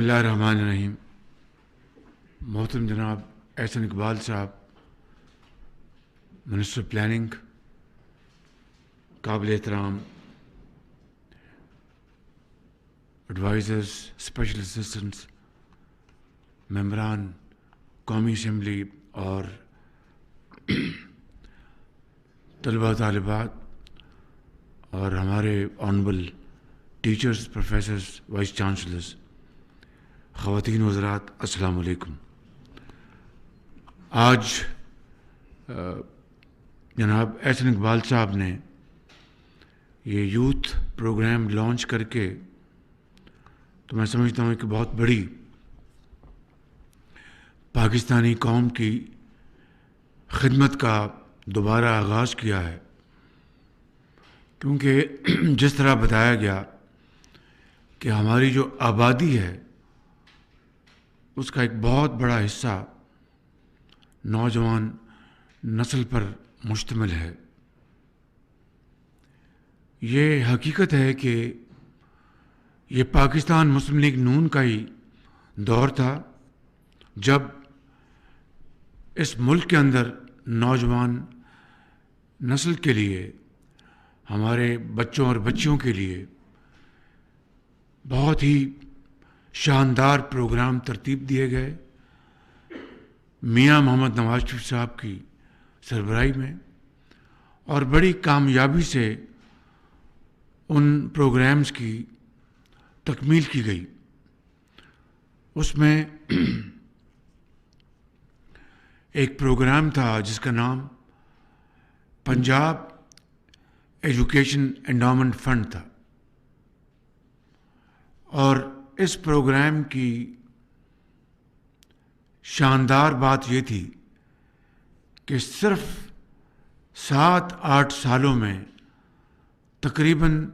اللہ الرحمن الرحیم. محترم جناب احسن اقبال صاحب، منسٹر پلاننگ، قابل احترام ایڈوائزرز، اسپیشل اسسٹنٹس، ممبران قومی اسمبلی اور طلباء طالبات اور ہمارے honourable teachers, professors, vice chancellors, خواتین حضرات، السلام علیکم. آج جناب احسن اقبال صاحب نے یہ یوتھ پروگرام لانچ کر کے تو میں سمجھتا ہوں کہ بہت بڑی پاکستانی قوم کی خدمت کا دوبارہ آغاز کیا ہے، کیونکہ جس طرح بتایا گیا کہ ہماری جو آبادی ہے اس کا ایک بہت بڑا حصہ نوجوان نسل پر مشتمل ہے. یہ حقیقت ہے کہ یہ پاکستان مسلم لیگ نون کا ہی دور تھا جب اس ملک کے اندر نوجوان نسل کے لیے، ہمارے بچوں اور بچیوں کے لیے بہت ہی شاندار پروگرام ترتیب دیے گئے میاں محمد نواز شریف صاحب کی سربراہی میں، اور بڑی کامیابی سے ان پروگرامز کی تکمیل کی گئی. اس میں ایک پروگرام تھا جس کا نام پنجاب ایجوکیشن انڈاؤمنٹ فنڈ تھا، اور اس پروگرام کی شاندار بات یہ تھی کہ صرف 7-8 سالوں میں تقریباً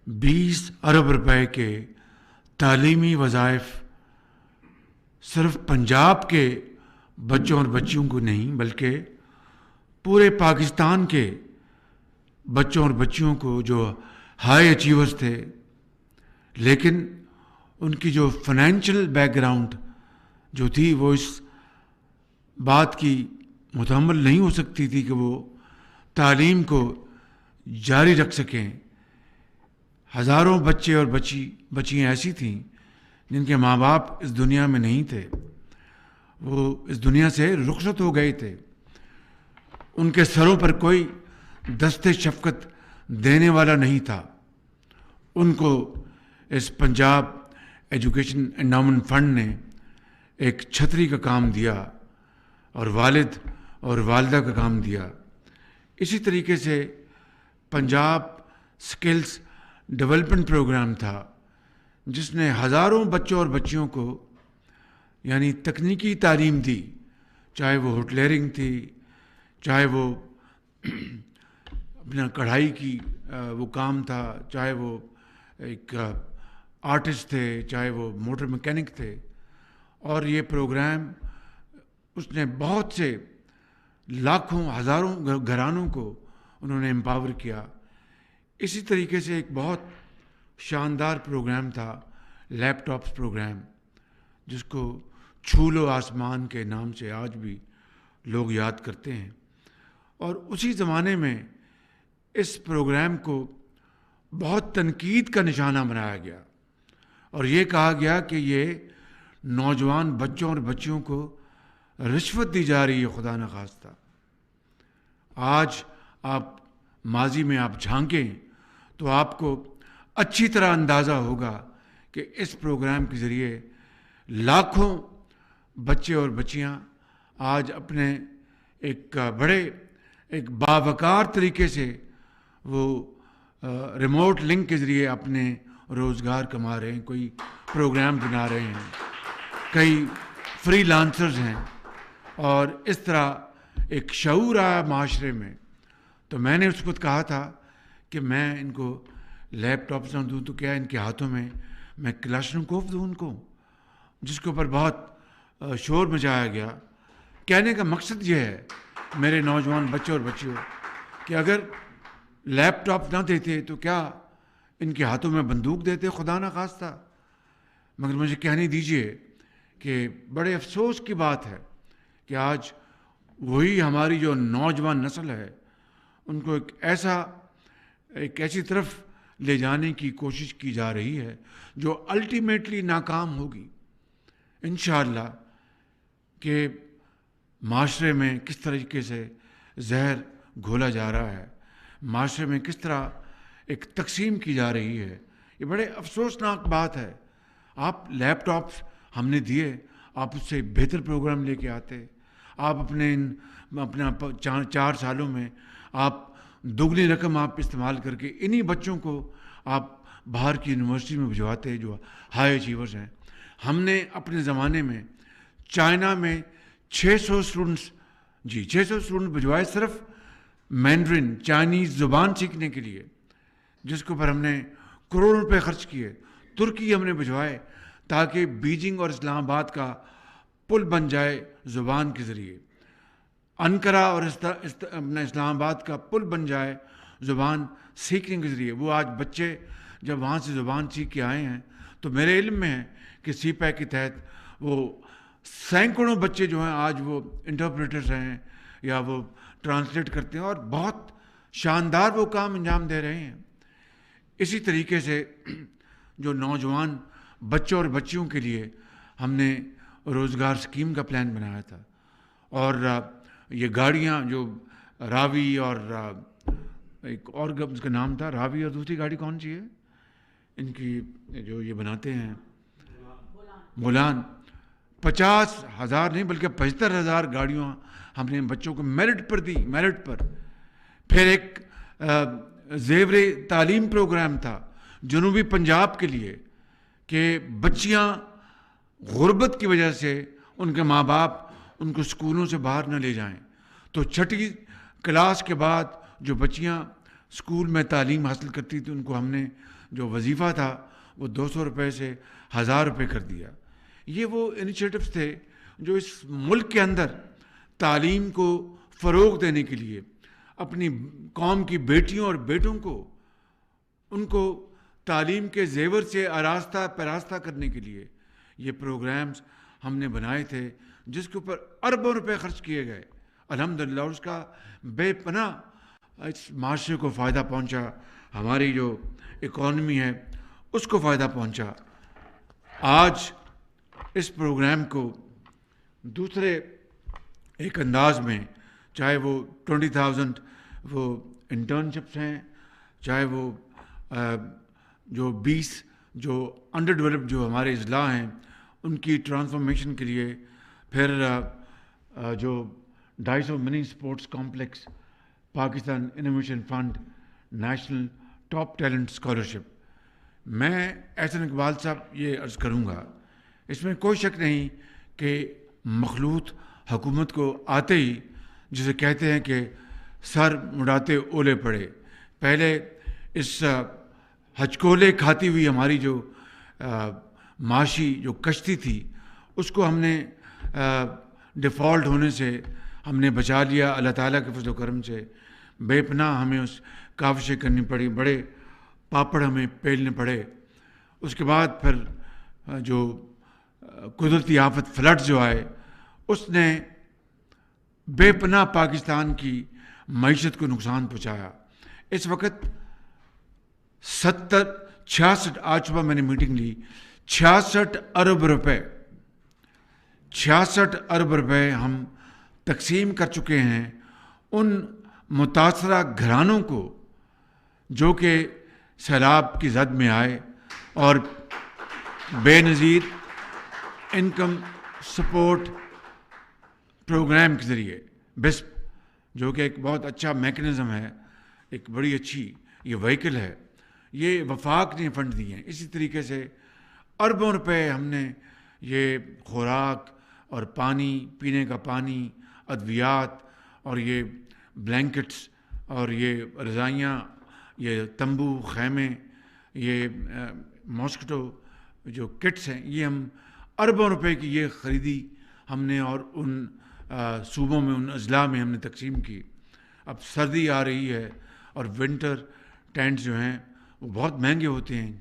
20 ارب روپے کے تعلیمی وظائف صرف پنجاب کے بچوں اور بچیوں کو نہیں بلکہ پورے پاکستان کے بچوں اور بچیوں کو جو ہائی اچیورز تھے لیکن ان کی جو فائنینشیل بیک گراؤنڈ جو تھی وہ اس بات کی متحمل نہیں ہو سکتی تھی کہ وہ تعلیم کو جاری رکھ سکیں. ہزاروں بچے اور بچیاں ایسی تھیں جن کے ماں باپ اس دنیا میں نہیں تھے، وہ اس دنیا سے رخصت ہو گئے تھے، ان کے سروں پر کوئی دست شفقت دینے والا نہیں تھا. ان کو اس پنجاب ایجوکیشن انڈاؤمنٹ فنڈ نے ایک چھتری کا کام دیا اور والد اور والدہ کا کام دیا. اسی طریقے سے پنجاب سکلز ڈیولپمنٹ پروگرام تھا جس نے ہزاروں بچوں اور بچیوں کو یعنی تکنیکی تعلیم دی، چاہے وہ ہوٹلیئرنگ تھی، چاہے وہ اپنا کڑھائی کی وہ کام تھا، چاہے وہ ایک آرٹسٹ تھے، چاہے وہ موٹر میکینک تھے. اور یہ پروگرام اس نے بہت سے لاکھوں ہزاروں گھرانوں کو انہوں نے امپاور کیا. اسی طریقے سے ایک بہت شاندار پروگرام تھا لیپ ٹاپس پروگرام، جس کو چھو لو آسمان کے نام سے آج بھی لوگ یاد کرتے ہیں. اور اسی زمانے میں اس پروگرام کو بہت تنقید کا نشانہ بنایا گیا اور یہ کہا گیا کہ یہ نوجوان بچوں اور بچیوں کو رشوت دی جا رہی ہے خدا نخواستہ. آج آپ ماضی میں آپ جھانکیں تو آپ کو اچھی طرح اندازہ ہوگا کہ اس پروگرام کے ذریعے لاکھوں بچے اور بچیاں آج اپنے ایک باوقار طریقے سے وہ ریموٹ لنک کے ذریعے اپنے روزگار کما رہے ہیں، کوئی پروگرام بنا رہے ہیں، کئی فری لانسرز ہیں، اور اس طرح ایک شعور آیا معاشرے میں. تو میں نے اس وقت کہا تھا کہ میں ان کو لیپ ٹاپس نہ دوں تو کیا ان کے ہاتھوں میں کلاشنکوف دوں ان کو، جس کے اوپر بہت شور مچایا گیا. کہنے کا مقصد یہ ہے میرے نوجوان بچوں اور بچیوں کہ اگر لیپ ٹاپ نہ دیتے تو کیا ان کے ہاتھوں میں بندوق دیتے؟ خدا نہ خواستہ. مگر مجھے کہنے دیجیے کہ بڑے افسوس کی بات ہے کہ آج وہی ہماری جو نوجوان نسل ہے ان کو ایک ایسی طرف لے جانے کی کوشش کی جا رہی ہے جو الٹیمیٹلی ناکام ہوگی انشاءاللہ، کہ معاشرے میں کس طریقے سے زہر گھولا جا رہا ہے، معاشرے میں کس طرح ایک تقسیم کی جا رہی ہے. یہ بڑے افسوسناک بات ہے. آپ لیپ ٹاپس ہم نے دیے، آپ اس سے بہتر پروگرام لے کے آتے. آپ اپنا 4 سالوں میں آپ دگنی رقم آپ استعمال کر کے انہی بچوں کو آپ باہر کی یونیورسٹی میں بھجواتے جو ہائی اچیورز ہیں. ہم نے اپنے زمانے میں چائنا میں 600 اسٹوڈنٹ بھجوائے صرف مینڈرن چائنیز زبان سیکھنے کے لیے، جس کے اوپر ہم نے کروڑوں روپے خرچ کیے. ترکی ہم نے بھجوائے تاکہ بیجنگ اور اسلام آباد کا پل بن جائے زبان کے ذریعے. انقرہ اور اپنا اسلام آباد کا پل بن جائے زبان سیکھنے کے ذریعے. وہ آج بچے جب وہاں سے زبان سیکھ کے آئے ہیں تو میرے علم میں ہے کہ سی پیک کے تحت وہ سینکڑوں بچے جو ہیں آج وہ انٹرپریٹرز ہیں یا وہ ٹرانسلیٹ کرتے ہیں اور بہت شاندار وہ کام انجام دے رہے ہیں. اسی طریقے سے جو نوجوان بچوں اور بچیوں کے لیے ہم نے روزگار اسکیم کا پلان بنایا تھا، اور یہ گاڑیاں جو راوی اور ایک اور اس کا نام تھا راوی، اور دوسری گاڑی کون سی ہے ان کی جو یہ بناتے ہیں بولان، 50,000 نہیں بلکہ 75,000 گاڑیاں ہم نے بچوں کو میرٹ پر دی، میرٹ پر. پھر ایک زیور تعلیم پروگرام تھا جنوبی پنجاب کے لیے کہ بچیاں غربت کی وجہ سے ان کے ماں باپ ان کو اسکولوں سے باہر نہ لے جائیں، تو 6ٹھی کلاس کے بعد جو بچیاں اسکول میں تعلیم حاصل کرتی تھیں ان کو ہم نے جو وظیفہ تھا وہ 200 روپے سے 1000 روپے کر دیا. یہ وہ انیشیٹوز تھے جو اس ملک کے اندر تعلیم کو فروغ دینے کے لیے، اپنی قوم کی بیٹیوں اور بیٹوں کو ان کو تعلیم کے زیور سے آراستہ پیراستہ کرنے کے لیے یہ پروگرامز ہم نے بنائے تھے، جس کے اوپر اربوں روپے خرچ کیے گئے. الحمدللہ اس کا بے پناہ اس معاشرے کو فائدہ پہنچا، ہماری جو اکانومی ہے اس کو فائدہ پہنچا. آج اس پروگرام کو دوسرے ایک انداز میں، چاہے وہ 20,000 وہ انٹرنشپس ہیں، چاہے وہ جو 20 جو انڈر ڈیولپڈ جو ہمارے اضلاع ہیں ان کی ٹرانسفارمیشن کے لیے، پھر جو 250 mini sports complex, Pakistan innovation fund, national top talent scholarship. میں احسن اقبال صاحب یہ عرض کروں گا، اس میں کوئی شک نہیں کہ مخلوط حکومت کو آتے ہی جسے کہتے ہیں کہ سر مڑاتے اولے پڑے، پہلے اس ہچکولے کھاتی ہوئی ہماری جو معاشی جو کشتی تھی اس کو ہم نے ڈیفالٹ ہونے سے ہم نے بچا لیا اللہ تعالیٰ کے فضل و کرم سے. بے پناہ ہمیں اس کاوشیں کرنی پڑی، بڑے پاپڑ ہمیں پیلنے پڑے. اس کے بعد پھر جو قدرتی آفت فلڈ جو آئے اس نے بے پناہ پاکستان کی معیشت کو نقصان پہنچایا. اس وقت 66 آج صبح میں نے میٹنگ لی، 66 ارب روپے 66 ارب روپے ہم تقسیم کر چکے ہیں ان متاثرہ گھرانوں کو جو کہ سیلاب کی زد میں آئے، اور بے نظیر انکم سپورٹ پروگرام کے ذریعے بسپ، جو کہ ایک بہت اچھا میکنزم ہے، ایک بڑی اچھی یہ وہیکل ہے، یہ وفاق نے فنڈ دیے ہیں. اسی طریقے سے اربوں روپے ہم نے یہ خوراک اور پانی، پینے کا پانی، ادویات اور یہ بلینکٹس اور یہ رضائیاں، یہ تمبو خیمے، یہ ماسکیٹو جو کٹس ہیں، یہ ہم اربوں روپے کی یہ خریدی ہم نے اور ان صوبوں میں، ان اضلاع میں ہم نے تقسیم کی. اب سردی آ رہی ہے اور ونٹر ٹینٹس جو ہیں وہ بہت مہنگے ہوتے ہیں.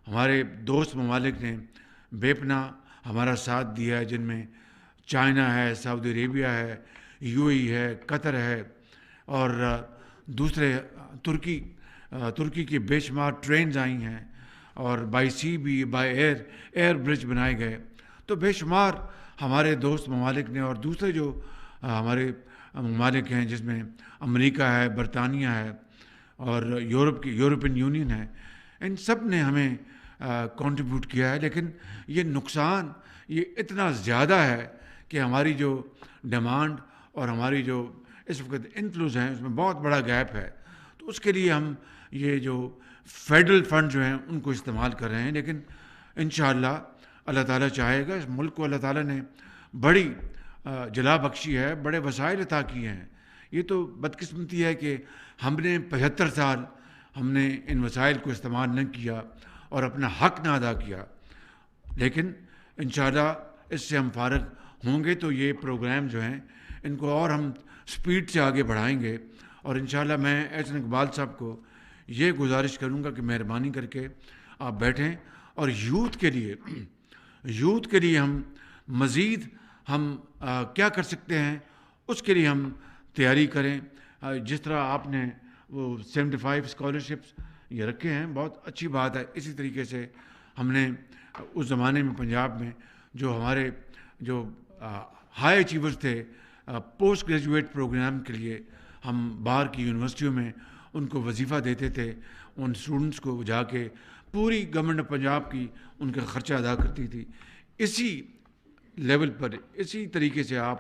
ہمارے دوست ممالک نے بے پناہ ہمارا ساتھ دیا ہے، جن میں چائنا ہے، سعودی عربیہ ہے، UAE ہے، قطر ہے، اور دوسرے ترکی کی بے شمار ٹرینز آئی ہیں، اور بائی سی بھی، بائی ایئر برج بنائے گئے. تو بے شمار ہمارے دوست ممالک نے، اور دوسرے جو ہمارے ممالک ہیں جس میں امریکہ ہے، برطانیہ ہے، اور یورپین یونین ہے، ان سب نے ہمیں کنٹریبیوٹ کیا ہے. لیکن یہ نقصان یہ اتنا زیادہ ہے کہ ہماری جو ڈیمانڈ اور ہماری جو اس وقت انفلوز ہیں اس میں بہت بڑا گیپ ہے. تو اس کے لیے ہم یہ جو فیڈرل فنڈ جو ہیں ان کو استعمال کر رہے ہیں. لیکن انشاءاللہ اللہ تعالیٰ چاہے گا، اس ملک کو اللہ تعالیٰ نے بڑی جلا بخشی ہے، بڑے وسائل عطا کیے ہیں. یہ تو بدقسمتی ہے کہ ہم نے 75 سال ہم نے ان وسائل کو استعمال نہ کیا اور اپنا حق نہ ادا کیا. لیکن انشاءاللہ اس سے ہم فارغ ہوں گے تو یہ پروگرام جو ہیں ان کو اور ہم سپیڈ سے آگے بڑھائیں گے. اور انشاءاللہ میں احسن اقبال صاحب کو یہ گزارش کروں گا کہ مہربانی کر کے آپ بیٹھیں اور یوتھ کے لیے ہم مزید ہم کیا کر سکتے ہیں اس کے لیے ہم تیاری کریں. جس طرح آپ نے وہ 75 اسکالرشپس یہ رکھے ہیں، بہت اچھی بات ہے. اسی طریقے سے ہم نے اس زمانے میں پنجاب میں جو ہمارے جو ہائی اچیورز تھے پوسٹ گریجویٹ پروگرام کے لیے ہم باہر کی یونیورسٹیوں میں ان کو وظیفہ دیتے تھے. ان اسٹوڈنٹس کو جا کے پوری گورنمنٹ آف پنجاب کی ان کا خرچہ ادا کرتی تھی. اسی لیول پر اسی طریقے سے آپ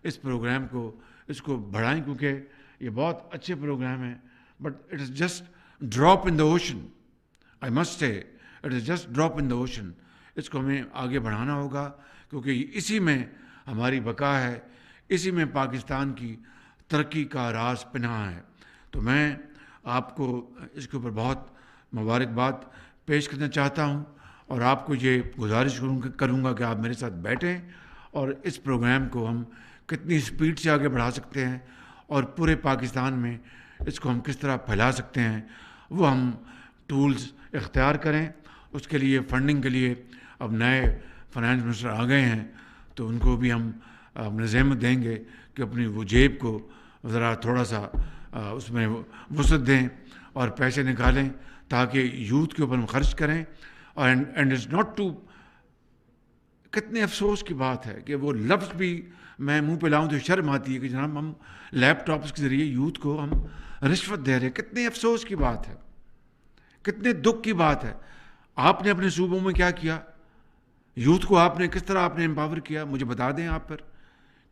اس پروگرام کو اس کو بڑھائیں، کیونکہ یہ بہت اچھے پروگرام ہیں. But it is just drop in the ocean. I must say it is just drop in the ocean. اس کو ہمیں آگے بڑھانا ہوگا کیونکہ اسی میں ہماری بقا ہے، اسی میں پاکستان کی ترقی کا راز پنہاں ہے. تو میں آپ کو اس کے اوپر بہت مبارکباد پیش کرنا چاہتا ہوں اور آپ کو یہ گزارش کروں گا کہ آپ میرے ساتھ بیٹھیں اور اس پروگرام کو ہم کتنی سپیڈ سے آگے بڑھا سکتے ہیں اور پورے پاکستان میں اس کو ہم کس طرح پھیلا سکتے ہیں وہ ہم ٹولز اختیار کریں. اس کے لیے فنڈنگ کے لیے اب نئے فائنانس منسٹر آ گئے ہیں تو ان کو بھی ہم نصیحت دیں گے کہ اپنی وہ جیب کو ذرا تھوڑا سا اس میں وسعت دیں اور پیسے نکالیں تاکہ یوتھ کے اوپر ہم خرچ کریں. اور اینڈ از ناٹ ٹو، کتنے افسوس کی بات ہے کہ وہ لفظ بھی میں منہ پہ لاؤں تو شرم آتی ہے کہ جناب ہم لیپ ٹاپس کے ذریعے یوتھ کو ہم رشوت دے رہے ہیں. کتنے افسوس کی بات ہے، کتنے دکھ کی بات ہے. آپ نے اپنے صوبوں میں کیا کیا؟ یوتھ کو آپ نے کس طرح آپ نے امپاور کیا؟ مجھے بتا دیں آپ. پر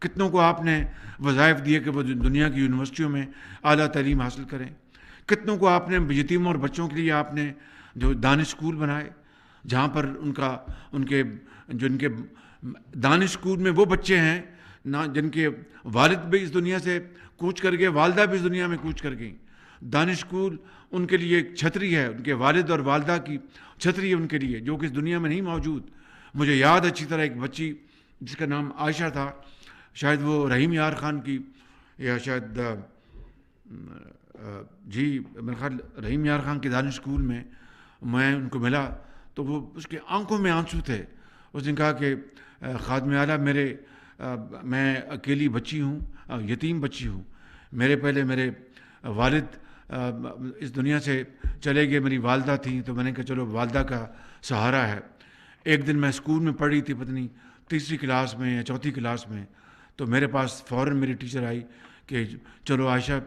کتنوں کو آپ نے وظائف دیے کہ وہ دنیا کی یونیورسٹیوں میں اعلیٰ تعلیم حاصل کریں؟ کتنوں کو آپ نے یتیموں اور بچوں کے لیے آپ نے جو دانش اسکول بنائے جہاں پر ان کے دانش اسکول میں وہ بچے ہیں جن کے والد بھی اس دنیا سے کوچ کر گئے، والدہ بھی اس دنیا میں کوچ کر گئیں. دانش اسکول ان کے لیے ایک چھتری ہے، ان کے والد اور والدہ کی چھتری ہے ان کے لیے جو کہ اس دنیا میں نہیں موجود. مجھے یاد اچھی طرح ایک بچی جس کا نام عائشہ تھا، شاید وہ رحیم یار خان کی یا شاید میرے خیال رحیم یار خان کے دانش اسکول میں میں ان کو ملا تو وہ اس کے آنکھوں میں آنسو تھے. اس نے کہا کہ خادم اعلیٰ میں اکیلی بچی ہوں، یتیم بچی ہوں. پہلے میرے والد اس دنیا سے چلے گئے، میری والدہ تھیں تو میں نے کہا چلو والدہ کا سہارا ہے. ایک دن میں اسکول میں پڑھ رہی تھی، پتہ نہیں تیسری کلاس میں یا چوتھی کلاس میں، تو میرے پاس فوراً میری ٹیچر آئی کہ چلو عائشہ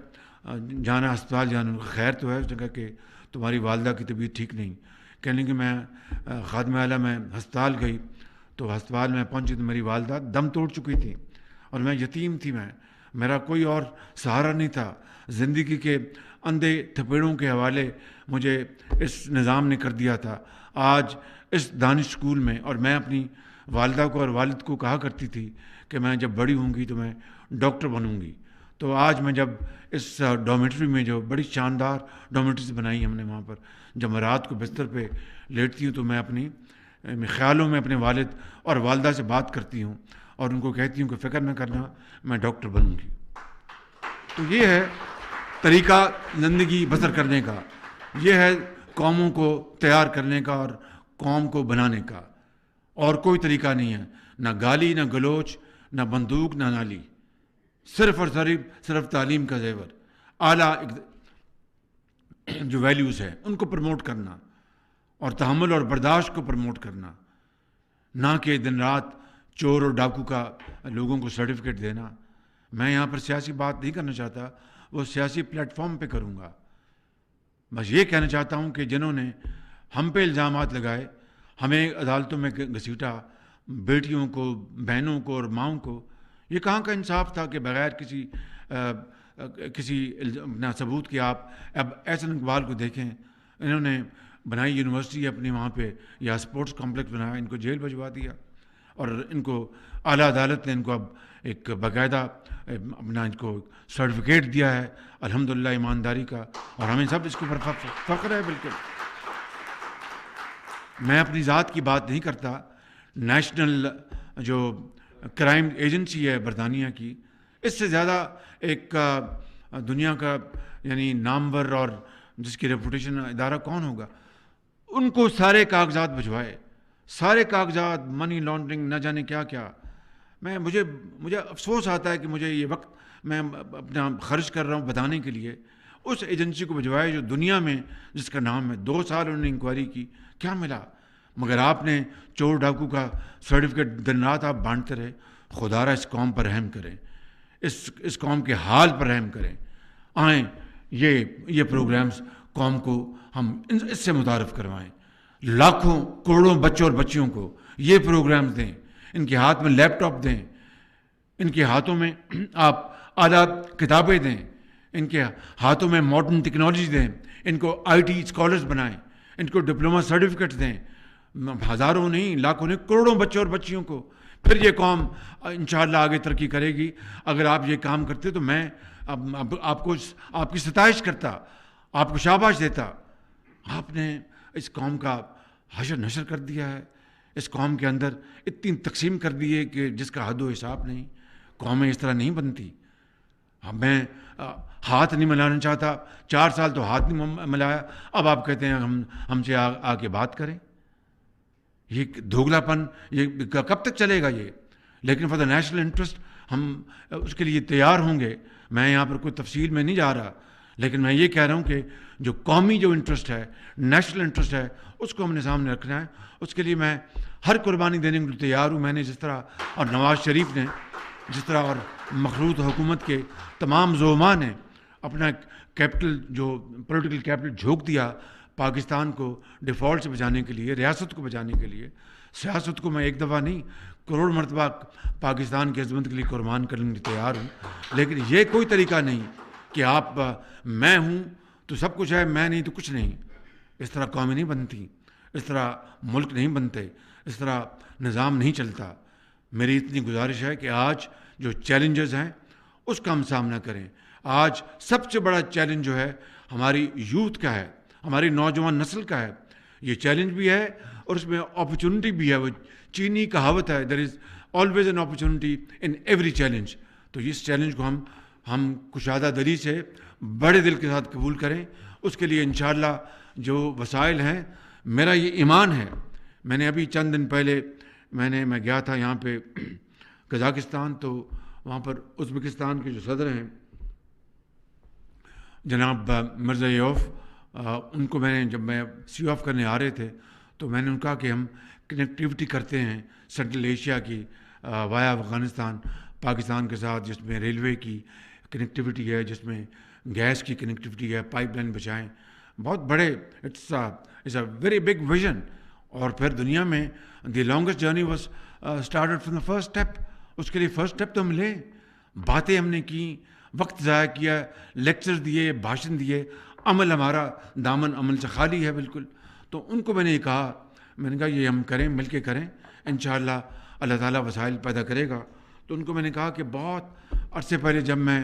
جانا ہسپتال جانا. خیر تو ہے؟ اس نے کہا کہ تمہاری والدہ کی طبیعت ٹھیک نہیں. کہنے کہ میں خادم اعلیٰ میں ہسپتال گئی تو ہسپتال میں پہنچی تو میری والدہ دم توڑ چکی تھی اور میں یتیم تھی. میرا کوئی اور سہارا نہیں تھا. زندگی کے اندھے تھپیڑوں کے حوالے مجھے اس نظام نے کر دیا تھا. آج اس دانش اسکول میں، اور میں اپنی والدہ کو اور والد کو کہا کرتی تھی کہ میں جب بڑی ہوں گی تو میں ڈاکٹر بنوں گی. تو آج میں جب اس ڈومیٹری میں جو بڑی شاندار ڈومیٹریز بنائی ہم نے وہاں پر، جب میں رات کو بستر پہ لیٹتی ہوں تو میں اپنی خیالوں میں اپنے والد اور والدہ سے بات کرتی ہوں اور ان کو کہتی ہوں کہ فکر نہ کرنا میں ڈاکٹر بنوں گی. تو یہ ہے طریقہ زندگی بسر کرنے کا، یہ ہے قوموں کو تیار کرنے کا اور قوم کو بنانے کا. اور کوئی طریقہ نہیں ہے، نہ گالی، نہ گلوچ، نہ بندوق، نہ نالی، صرف اور صرف تعلیم کا زیور، اعلیٰ جو ویلیوز ہیں ان کو پروموٹ کرنا، اور تحمل اور برداشت کو پروموٹ کرنا، نہ کہ دن رات چور اور ڈاکو کا لوگوں کو سرٹیفکیٹ دینا۔ میں یہاں پر سیاسی بات نہیں کرنا چاہتا، وہ سیاسی پلیٹ فارم پہ کروں گا۔ بس یہ کہنا چاہتا ہوں کہ جنہوں نے ہم پہ الزامات لگائے، ہمیں عدالتوں میں گھسیٹا، بیٹیوں کو، بہنوں کو اور ماؤں کو، یہ کہاں کا انصاف تھا کہ بغیر کسی نہ ثبوت کے آپ اب احسن اقبال کو دیکھیں، انہوں نے بنائی یونیورسٹی اپنے وہاں پہ، یا اسپورٹس کمپلیکس بنایا، ان کو جیل بھجوا دیا، اور ان کو اعلیٰ عدالت نے ان کو اب ایک باقاعدہ اپنا ان کو سرٹیفکیٹ دیا ہے الحمدللہ ایمانداری کا، اور ہمیں سب اس کے اوپر فخر ہے۔ بالکل میں اپنی ذات کی بات نہیں کرتا، نیشنل جو کرائم ایجنسی ہے برطانیہ کی، اس سے زیادہ ایک دنیا کا یعنی نامور اور جس کی ریپوٹیشن ادارہ کون ہوگا؟ ان کو سارے کاغذات بھجوائے، سارے کاغذات، منی لانڈرنگ، نہ جانے کیا کیا۔ مجھے افسوس آتا ہے کہ مجھے یہ وقت میں اپنا خرچ کر رہا ہوں بتانے کے لیے، اس ایجنسی کو بھجوائے جو دنیا میں جس کا نام ہے، 2 سال انہوں نے انکوائری کی، کیا ملا؟ مگر آپ نے چور ڈاکو کا سرٹیفکیٹ دن رات آپ بانٹتے رہے۔ خدا را اس قوم پر رحم کریں، اس قوم کے حال پر رحم کریں۔ آئیں یہ پروگرامز قوم کو ہم اس سے متعارف کروائیں، لاکھوں کروڑوں بچوں اور بچیوں کو یہ پروگرامز دیں، ان کے ہاتھ میں لیپ ٹاپ دیں، ان کے ہاتھوں میں آپ اعلیٰ کتابیں دیں، ان کے ہاتھوں میں ماڈرن ٹیکنالوجی دیں، ان کو IT اسکالرز بنائیں، ان کو ڈپلومہ سرٹیفکیٹس دیں، ہزاروں نہیں، لاکھوں نہیں، کروڑوں بچوں اور بچیوں کو۔ پھر یہ قوم انشاءاللہ آگے ترقی کرے گی۔ اگر آپ یہ کام کرتے تو میں آپ کو آپ کی ستائش کرتا، آپ کو شاباش دیتا۔ آپ نے اس قوم کا حشر نشر کر دیا ہے، اس قوم کے اندر اتنی تقسیم کر دی ہے کہ جس کا حد و حساب نہیں۔ قومیں اس طرح نہیں بنتی۔ میں ہاتھ نہیں ملانا چاہتا، 4 سال تو ہاتھ نہیں ملایا، اب آپ کہتے ہیں ہم سے آ کے بات کریں۔ یہ دھوگلا پن یہ کب تک چلے گا یہ؟ لیکن فار دا نیشنل انٹرسٹ ہم اس کے لیے تیار ہوں گے۔ میں یہاں پر کوئی تفصیل میں نہیں جا رہا، لیکن میں یہ کہہ رہا ہوں کہ جو قومی جو انٹرسٹ ہے، نیشنل انٹرسٹ ہے، اس کو ہم نے سامنے رکھنا ہے۔ اس کے لیے میں ہر قربانی دینے کے لیے تیار ہوں۔ میں نے جس طرح، اور نواز شریف نے جس طرح، اور مخلوط حکومت کے تمام زعماء نے اپنا کیپٹل، جو پولیٹیکل کیپٹل جھونک دیا پاکستان کو ڈیفالٹ سے بچانے کے لیے، ریاست کو بچانے کے لیے۔ سیاست کو میں ایک دفعہ نہیں، کروڑ مرتبہ پاکستان کی عظمت کے لیے قربان کرنے کے لیے تیار ہوں، لیکن یہ کوئی طریقہ نہیں کہ آپ میں ہوں تو سب کچھ ہے، میں نہیں تو کچھ نہیں۔ اس طرح قومیں نہیں بنتی، اس طرح ملک نہیں بنتے، اس طرح نظام نہیں چلتا۔ میری اتنی گزارش ہے کہ آج جو چیلنجز ہیں اس کا ہم سامنا کریں۔ آج سب سے بڑا چیلنج جو ہے ہماری یوتھ کا ہے، ہماری نوجوان نسل کا ہے۔ یہ چیلنج بھی ہے اور اس میں اپرچونٹی بھی ہے۔ وہ چینی کہاوت ہے، there is always an opportunity in every challenge. تو اس چیلنج کو ہم کشادہ دلی سے بڑے دل کے ساتھ قبول کریں۔ اس کے لیے انشاءاللہ جو وسائل ہیں، میرا یہ ایمان ہے۔ میں نے ابھی چند دن پہلے میں گیا تھا یہاں پہ قزاقستان، تو وہاں پر ازبکستان کے جو صدر ہیں جناب مرزایوف، ان کو میں نے جب میں سی آف کرنے آ رہے تھے تو میں نے ان کہا کہ ہم کنیکٹیوٹی کرتے ہیں سینٹرل ایشیا کی وایا افغانستان پاکستان کے ساتھ، جس میں ریلوے کی کنیکٹیوٹی ہے، جس میں گیس کی کنیکٹیوٹی ہے، پائپ لائن بچائیں۔ بہت بڑے، it's a very big vision. اور پھر دنیا میں the longest journey was started from the first step. اس کے لیے فرسٹ اسٹیپ تو ہم لیں۔ باتیں ہم نے کی، وقت ضائع کیا، لیکچر دیے، بھاشن دیے، عمل ہمارا دامن عمل سے خالی ہے بالکل۔ تو ان کو میں نے کہا یہ ہم کریں، مل کے کریں، انشاءاللہ اللہ تعالیٰ وسائل پیدا کرے گا۔ تو ان کو میں نے کہا کہ بہت عرصے پہلے جب میں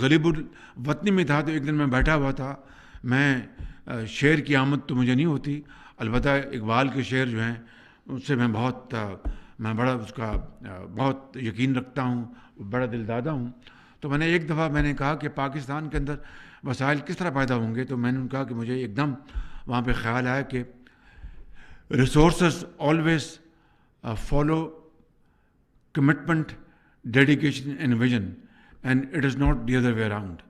غریب الوطنی میں تھا تو ایک دن میں بیٹھا ہوا تھا، میں شعر کی آمد تو مجھے نہیں ہوتی، البتہ اقبال کے شعر جو ہیں اس سے میں بڑا اس کا بہت یقین رکھتا ہوں، بڑا دل دادا ہوں۔ تو میں نے ایک دفعہ میں نے کہا کہ پاکستان کے اندر وسائل کس طرح پیدا ہوں گے، تو میں نے کہا کہ مجھے ایک دم وہاں پہ خیال آیا کہ resources always follow commitment, dedication and vision, and it is not the other way around.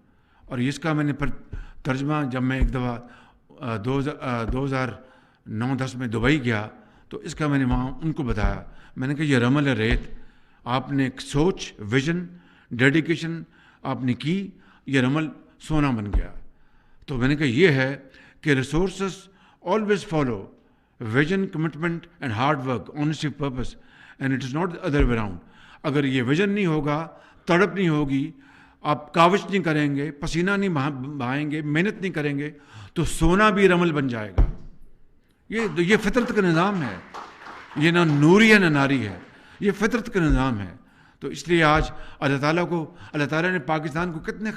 اور اس کا میں نے ترجمہ جب میں ایک دفعہ 2009-10 میں دبئی گیا تو اس کا میں نے وہاں ان کو بتایا. میں نے کہا یہ رمل ہے ریت, آپ نے ایک سوچ, ویژن, ڈیڈیکیشن آپ نے کی, یہ رمل سونا بن گیا. تو میں نے کہا یہ ہے کہ resources always follow vision, commitment and hard work, honesty, purpose, and it is not other way around. اگر یہ ویژن نہیں ہوگا, تڑپ نہیں ہوگی, آپ کاوش نہیں کریں گے, پسینہ نہیں بہائیں گے, محنت نہیں کریں گے, تو سونا بھی رمل بن جائے گا. یہ فطرت کا نظام ہے, یہ نہ نوری ہے نہ ناری ہے, یہ فطرت کا نظام ہے. تو اس لیے آج اللہ تعالیٰ نے پاکستان کو کتنے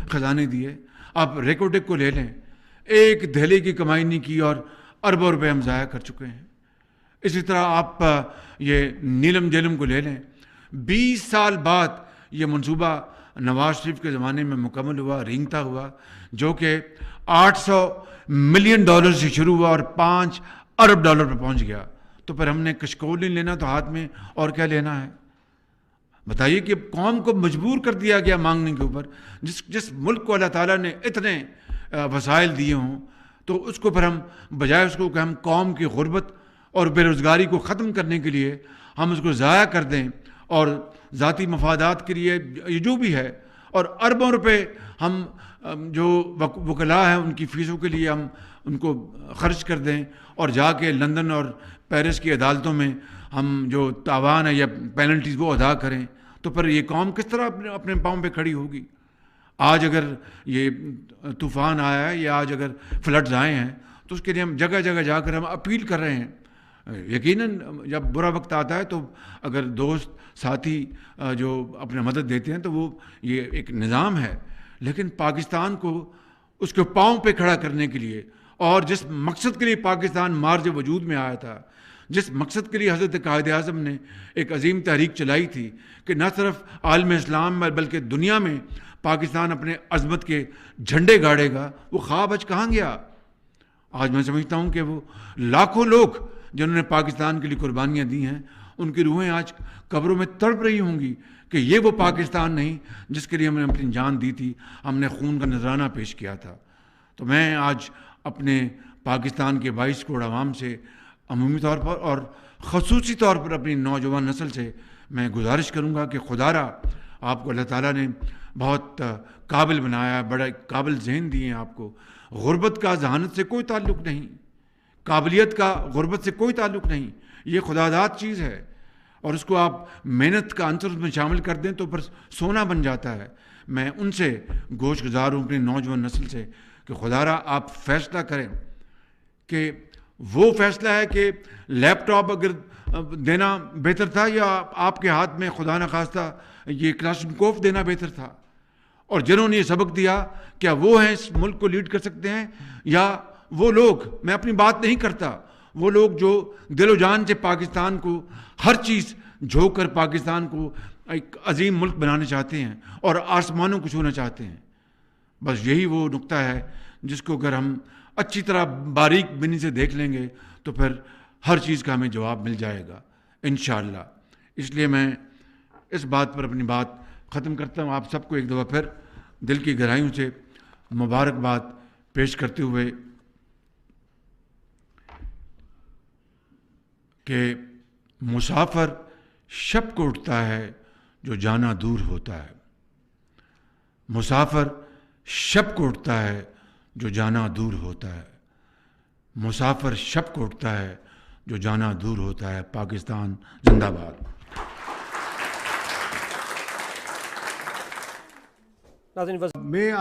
خزانے دیے. آپ ریکوٹک کو لے لیں, ایک دہلی کی کمائی نہیں کی اور اربوں روپے ہم ضائع کر چکے ہیں. اسی طرح آپ یہ نیلم جیلم کو لے لیں, 20 سال بعد یہ منصوبہ نواز شریف کے زمانے میں مکمل ہوا, رینگتا ہوا, جو کہ $800 ملین سے شروع ہوا اور $5 ارب پہ پہنچ گیا. تو پھر ہم نے کشکول نہیں لینا تو ہاتھ میں اور کیا لینا ہے؟ بتائیے کہ قوم کو مجبور کر دیا گیا مانگنے کے اوپر. جس ملک کو اللہ تعالیٰ نے اتنے وسائل دیے ہوں, تو اس کو پھر ہم بجائے اس کو کہ ہم قوم کی غربت اور بے روزگاری کو ختم کرنے کے لیے ہم اس کو ضائع کر دیں اور ذاتی مفادات کے لیے یہ جو بھی ہے, اور اربوں روپے ہم جو وکلاء ہیں ان کی فیسوں کے لیے ہم ان کو خرچ کر دیں, اور جا کے لندن اور پیرس کی عدالتوں میں ہم جو تاوان ہے یا پینلٹیز وہ ادا کریں, تو پھر یہ قوم کس طرح اپنے پاؤں پہ کھڑی ہوگی؟ آج اگر یہ طوفان آیا ہے یا آج اگر فلڈز آئے ہیں تو اس کے لیے ہم جگہ جگہ جا کر ہم اپیل کر رہے ہیں. یقیناً جب برا وقت آتا ہے تو اگر دوست ساتھی جو اپنے مدد دیتے ہیں تو وہ یہ ایک نظام ہے, لیکن پاکستان کو اس کے پاؤں پہ کھڑا کرنے کے لیے, اور جس مقصد کے لیے پاکستان مارج وجود میں آیا تھا, جس مقصد کے لیے حضرت قائد اعظم نے ایک عظیم تحریک چلائی تھی کہ نہ صرف عالم اسلام میں بلکہ دنیا میں پاکستان اپنے عظمت کے جھنڈے گاڑے گا, وہ خواب آج کہاں گیا؟ آج میں سمجھتا ہوں کہ وہ لاکھوں لوگ جنہوں نے پاکستان کے لیے قربانیاں دی ہیں, ان کی روحیں آج قبروں میں تڑپ رہی ہوں گی کہ یہ وہ پاکستان نہیں جس کے لیے ہم نے اپنی جان دی تھی, ہم نے خون کا نذرانہ پیش کیا تھا. تو میں آج اپنے پاکستان کے 22 کروڑ عوام سے عمومی طور پر اور خصوصی طور پر اپنی نوجوان نسل سے میں گزارش کروں گا کہ خدارا آپ کو اللہ تعالیٰ نے بہت قابل بنایا, بڑا قابل ذہن دیے ہیں آپ کو. غربت کا ذہانت سے کوئی تعلق نہیں, قابلیت کا غربت سے کوئی تعلق نہیں, یہ خداداد چیز ہے, اور اس کو آپ محنت کا عنصر میں شامل کر دیں تو پھر سونا بن جاتا ہے. میں ان سے گوش گزار ہوں اپنی نوجوان نسل سے کہ خدارا آپ فیصلہ کریں کہ وہ فیصلہ ہے کہ لیپ ٹاپ اگر دینا بہتر تھا یا آپ کے ہاتھ میں خدا نخواستہ یہ کلاشنکوف دینا بہتر تھا, اور جنہوں نے یہ سبق دیا کیا وہ ہیں اس ملک کو لیڈ کر سکتے ہیں, یا وہ لوگ, میں اپنی بات نہیں کرتا, وہ لوگ جو دل و جان سے پاکستان کو ہر چیز جھونک کر پاکستان کو ایک عظیم ملک بنانا چاہتے ہیں اور آسمانوں کو چھونا چاہتے ہیں. بس یہی وہ نقطہ ہے جس کو اگر ہم اچھی طرح باریک بینی سے دیکھ لیں گے تو پھر ہر چیز کا ہمیں جواب مل جائے گا انشاءاللہ. اس لیے میں اس بات پر اپنی بات ختم کرتا ہوں. آپ سب کو ایک دفعہ پھر دل کی گہرائیوں سے مبارکباد پیش کرتے ہوئے کہ مسافر شب کو اٹھتا ہے جو جانا دور ہوتا ہے. مسافر شب کو اٹھتا ہے جو جانا دور ہوتا ہے. مسافر شب کو اٹھتا ہے جو جانا دور ہوتا ہے. پاکستان زندہ باد. میں